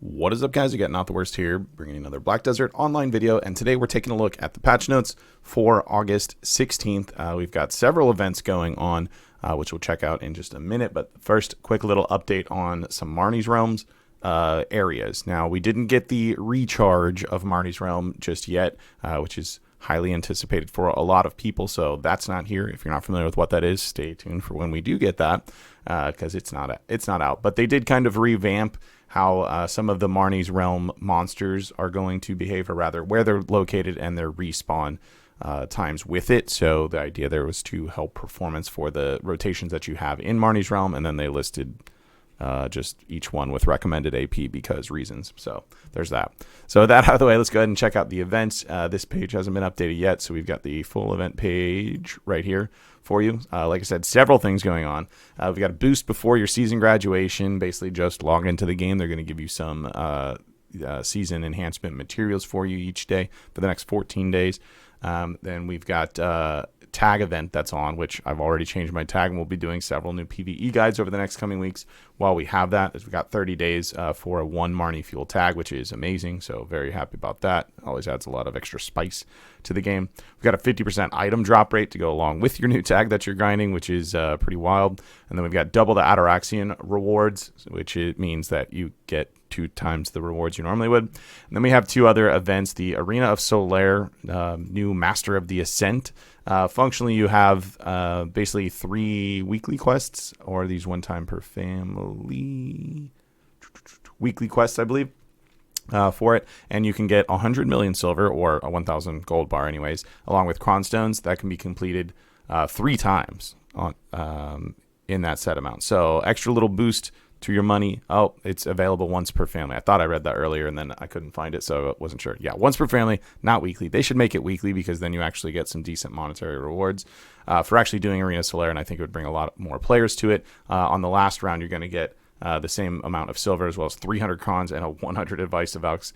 What is up, guys? You got NotTheWorst here, bringing another Black Desert online video, and today we're taking a look at the patch notes for August 16th. We've got several events going on, which we'll check out in just a minute, but first, quick little update on some Marnie's Realms areas. Now, we didn't get the recharge of Marnie's Realm just yet, which is highly anticipated for a lot of people, so that's not here. If you're not familiar with what that is, stay tuned for when we do get that, because it's not out. But they did kind of revamp how some of the Marnie's Realm monsters are going to behave, or rather where they're located and their respawn times with it. So the idea there was to help performance for the rotations that you have in Marnie's Realm, and then they listed just each one with recommended AP because reasons. So there's that. So with that out of the way, let's go ahead and check out the events. This page hasn't been updated yet, so we've got the full event page right here for you. Like I said, several things going on. We've got a boost before your season graduation. Basically, just log into the game. They're going to give you some season enhancement materials for you each day for the next 14 days. Then we've got tag event that's on, which I've already changed my tag, and we'll be doing several new PvE guides over the next coming weeks. While we have that, we've got 30 days for a 1 Marnie fuel tag, which is amazing. So very happy about that. Always adds a lot of extra spice to the game. We've got a 50% item drop rate to go along with your new tag that you're grinding, which is pretty wild. And then we've got double the Ataraxian rewards, which it means that you get 2 times the rewards you normally would. And then we have 2 other events: the Arena of Solare, new Master of the Ascent. Functionally, you have basically 3 weekly quests, or these 1 time per family weekly quests, I believe, for it. And you can get 100 million silver, or a 1,000 gold bar anyways, along with cronstones that can be completed 3 times on in that set amount. So extra little boost to your money. Oh, it's available once per family. I thought I read that earlier and then I couldn't find it, so I wasn't sure. Yeah, once per family, not weekly. They should make it weekly because then you actually get some decent monetary rewards for actually doing Arena Solare, and I think it would bring a lot more players to it. On the last round, you're going to get the same amount of silver, as well as 300 crons and a 100 advice of Valks.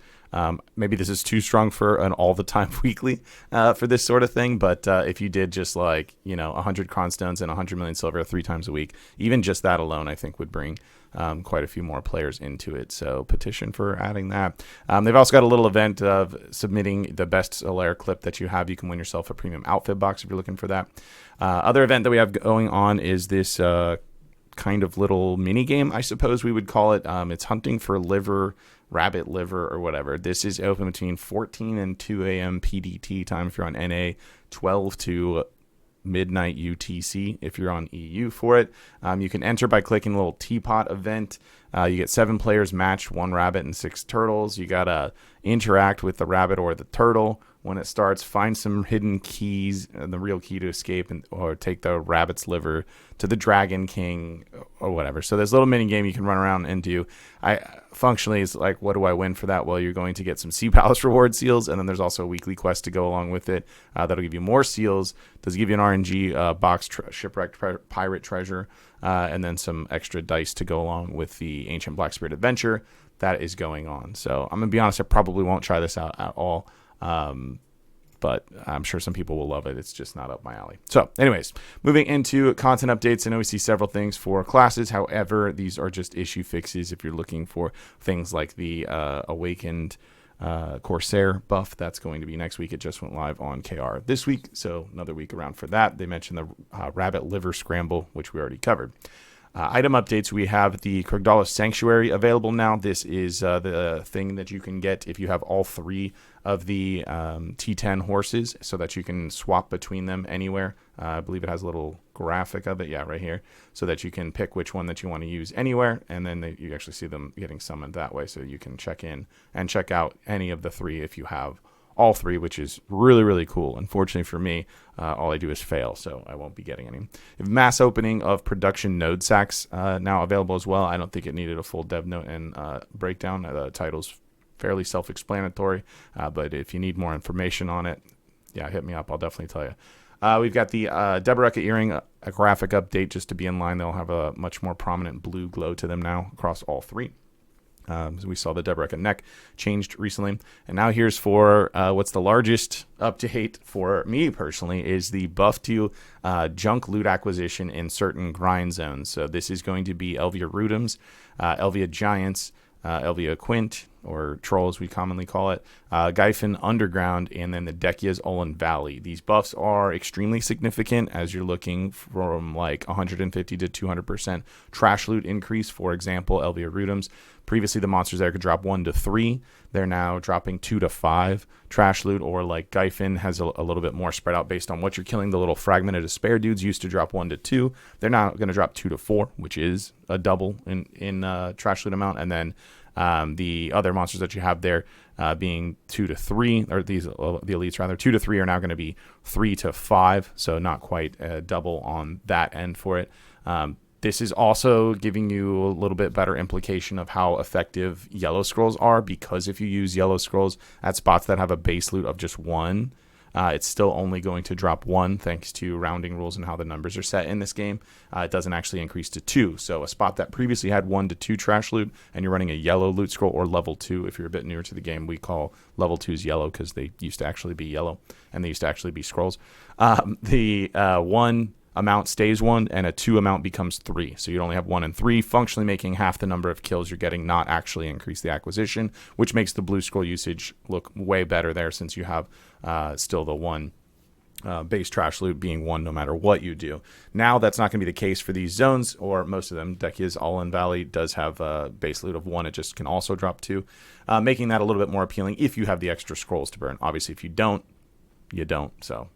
Maybe this is too strong for an all-the-time weekly for this sort of thing, but if you did just 100 cronstones and 100 million silver 3 times a week, even just that alone, I think would bring quite a few more players into it. So petition for adding that. They've also got a little event of submitting the best Solare clip that you have. You can win yourself a premium outfit box if you're looking for that. Other event that we have going on is this kind of little mini game, I suppose we would call it. It's hunting for rabbit liver or whatever. This is open between 14 and 2 a.m. PDT time if you're on NA, 12 to midnight UTC if you're on EU for it. You can enter by clicking the little teapot event. You get 7 players match, 1 rabbit and 6 turtles. You gotta interact with the rabbit or the turtle when it starts. Find some hidden keys, the real key to escape, or take the rabbit's liver to the Dragon King or whatever. So there's a little mini game you can run around and do. Functionally, it's like, what do I win for that? Well, you're going to get some Sea Palace reward seals, and then there's also a weekly quest to go along with it. That'll give you more seals. Does give you an RNG box shipwrecked pirate treasure, and then some extra dice to go along with the Ancient Black Spirit adventure that is going on. So I'm gonna be honest, I probably won't try this out at all. But I'm sure some people will love it. It's just not up my alley. So anyways, moving into content updates. I know we see several things for classes. However, these are just issue fixes. If you're looking for things like the Awakened Corsair buff, that's going to be next week. It just went live on KR this week, so another week around for that. They mentioned the Rabbit Liver Scramble, which we already covered. Item updates: we have the Krigdalos Sanctuary available now. This is the thing that you can get if you have all 3 of the T10 horses, so that you can swap between them anywhere. I believe it has a little graphic of it, right here, so that you can pick which one that you want to use anywhere, and then you actually see them getting summoned that way, so you can check in and check out any of the 3 if you have all 3, which is really, really cool. Unfortunately for me, all I do is fail, so I won't be getting any. Mass opening of production node sacks now available as well. I don't think it needed a full dev note and breakdown. The title's fairly self-explanatory, but if you need more information on it, hit me up. I'll definitely tell you. We've got the Deboreka earring, a graphic update just to be in line. They'll have a much more prominent blue glow to them now across all 3. We saw the Deboreka neck changed recently. And now here's for what's the largest update for me personally, is the buff to junk loot acquisition in certain grind zones. So this is going to be Elvia Rudums, Elvia Giants, Elvia Quint, or Troll as we commonly call it, Gyfin Underground, and then the Dekia's Olin Valley. These buffs are extremely significant as you're looking from like 150 to 200% Trashloot increase. For example, Elvia Rudums. Previously, the monsters there could drop 1 to 3. They're now dropping 2 to 5 Trashloot, or like Gyfin has a little bit more spread out based on what you're killing. The little Fragment of Despair dudes used to drop 1 to 2. They're now going to drop 2 to 4, which is a double in Trashloot amount. And then the other monsters that you have there being 2 to 3, or the elites rather, 2 to 3 are now going to be 3 to 5, so not quite double on that end for it. This is also giving you a little bit better implication of how effective yellow scrolls are, because if you use yellow scrolls at spots that have a base loot of just 1, it's still only going to drop 1 thanks to rounding rules and how the numbers are set in this game. It doesn't actually increase to 2. So a spot that previously had 1 to 2 trash loot and you're running a yellow loot scroll, or level 2, if you're a bit newer to the game, we call level 2s yellow because they used to actually be yellow and they used to actually be scrolls. The 1 amount stays 1 and a 2 amount becomes 3. So you'd only have 1 and 3, functionally making half the number of kills you're getting not actually increase the acquisition, which makes the blue scroll usage look way better there, since you have still the 1 base trash loot being 1 no matter what you do. Now that's not going to be the case for these zones, or most of them. Dekia's Olin Valley does have a base loot of 1. It just can also drop 2, making that a little bit more appealing if you have the extra scrolls to burn. Obviously, if you don't, you don't, so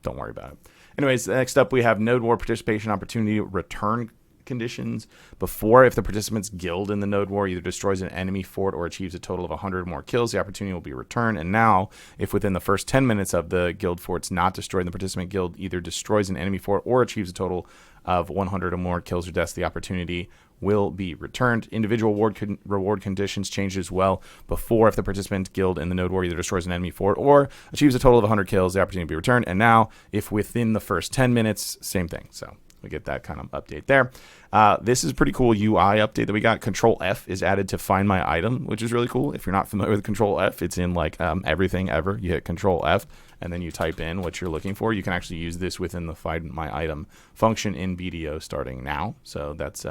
don't worry about it. Anyways, next up we have Node War participation opportunity return conditions. Before, if the participant's guild in the Node War either destroys an enemy fort or achieves a total of 100 more kills, the opportunity will be returned. And now, if within the first 10 minutes of the guild fort's not destroyed, the participant guild either destroys an enemy fort or achieves a total of 100 or more kills or deaths, the opportunity will be returned. Individual reward conditions change as well. Before, if the participant guild in the Node War either destroys an enemy fort or achieves a total of 100 kills, the opportunity will be returned. And now, if within the first 10 minutes, same thing. So we get that kind of update there. This is a pretty cool UI update that we got. Control F is added to find my item, which is really cool. If you're not familiar with Control F, it's in like everything ever. You hit Control F and then you type in what you're looking for. You can actually use this within the Find My Item function in BDO starting now. So that's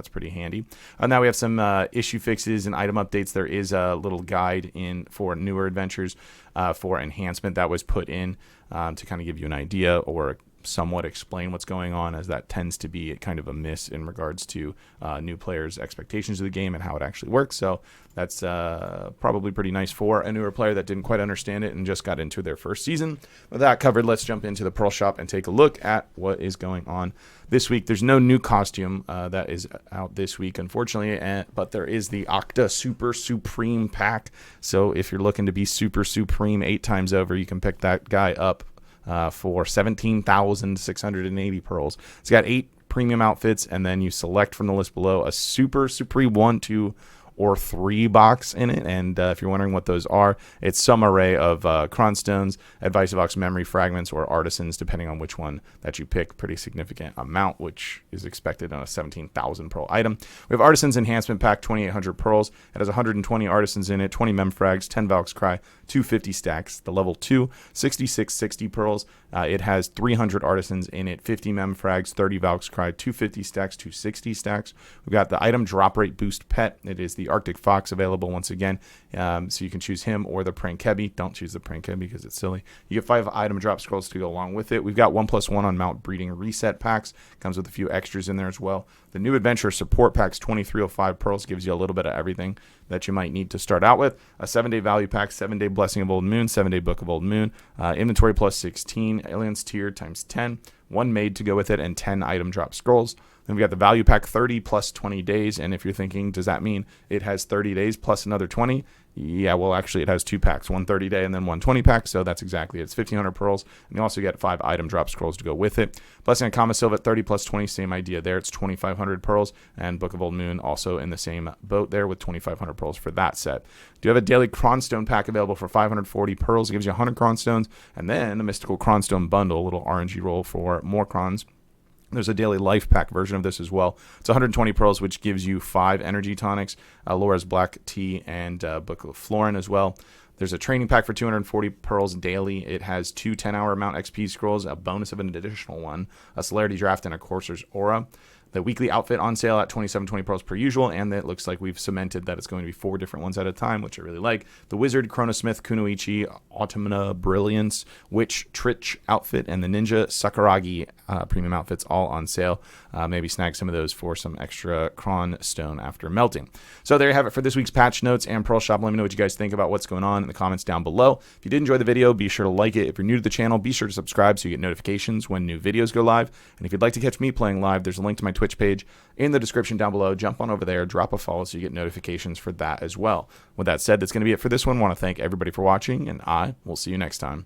pretty handy. Now we have some issue fixes and item updates. There is a little guide in for newer adventures for enhancement that was put in to kind of give you an idea or somewhat explain what's going on, as that tends to be kind of a miss in regards to new players' expectations of the game and how it actually works. So that's probably pretty nice for a newer player that didn't quite understand it and just got into their first season. With that covered, let's jump into the Pearl Shop and take a look at what is going on this week. There's no new costume that is out this week, unfortunately, but there is the Octa Super Supreme pack. So if you're looking to be super supreme 8 times over, you can pick that guy up for 17,680 pearls. It's got 8 premium outfits, and then you select from the list below a Super Supreme 1, 2, or 3 box in it. And if you're wondering what those are, it's some array of Cronstones, Advicevox memory fragments, or artisans, depending on which one that you pick. Pretty significant amount, which is expected on a 17,000 pearl item. We have Artisans Enhancement Pack, 2,800 pearls. It has 120 artisans in it, 20 mem frags, 10 Valk's Cry, 250 stacks. The level 2, 6660 pearls. It has 300 artisans in it, 50 mem frags, 30 Valk's Cry, 250 stacks, 260 stacks. We've got the item drop rate boost pet. It is the Arctic Fox available once again. So you can choose him or the Prankebi. Don't choose the Prankebi because it's silly. You get 5 item drop scrolls to go along with it. We've got 1+1 on mount breeding reset packs. Comes with a few extras in there as well. The new adventure support packs, 2305 pearls, gives you a little bit of everything that you might need to start out with. A 7-day value pack, 7-day blessing of Old Moon, 7-day book of Old Moon, inventory plus 16, aliens tier times 10, 1 maid to go with it, and 10 item drop scrolls. Then we got the value pack 30 plus 20 days. And if you're thinking, does that mean it has 30 days plus another 20? Yeah, well, actually, it has 2 packs, one 30-day and then one 20-pack. So that's exactly it. It's 1,500 pearls. And you also get 5 item drop scrolls to go with it. Blessing of Kama Silva at 30 plus 20, same idea there. It's 2,500 pearls. And Book of Old Moon also in the same boat there with 2,500 pearls for that set. Do you have a daily Cronstone pack available for 540 pearls? It gives you 100 Cronstones. And then a Mystical Cronstone bundle, a little RNG roll for more Crons. There's a daily life pack version of this as well. It's 120 pearls, which gives you 5 energy tonics, Laura's Black Tea, and Book of Florin as well. There's a training pack for 240 pearls daily. It has 2 10-hour Mount XP scrolls, a bonus of an additional one, a Celerity Draft, and a Courser's Aura. the weekly outfit on sale at 2720 pearls per usual, and it looks like we've cemented that it's going to be 4 different ones at a time, which I really like. The Wizard, Chronosmith, Kunoichi, Autumna Brilliance, Witch, Trich outfit, and the Ninja Sakuragi premium outfits all on sale. Maybe snag some of those for some extra Cron Stone after melting. So there you have it for this week's patch notes and Pearl Shop. Let me know what you guys think about what's going on in the comments down below. If you did enjoy the video, be sure to like it. If you're new to the channel, be sure to subscribe so you get notifications when new videos go live. And if you'd like to catch me playing live, there's a link to my Twitch page in the description down below. Jump on over there, drop a follow so you get notifications for that as well. With that said, that's going to be it for this one. I want to thank everybody for watching, and I will see you next time.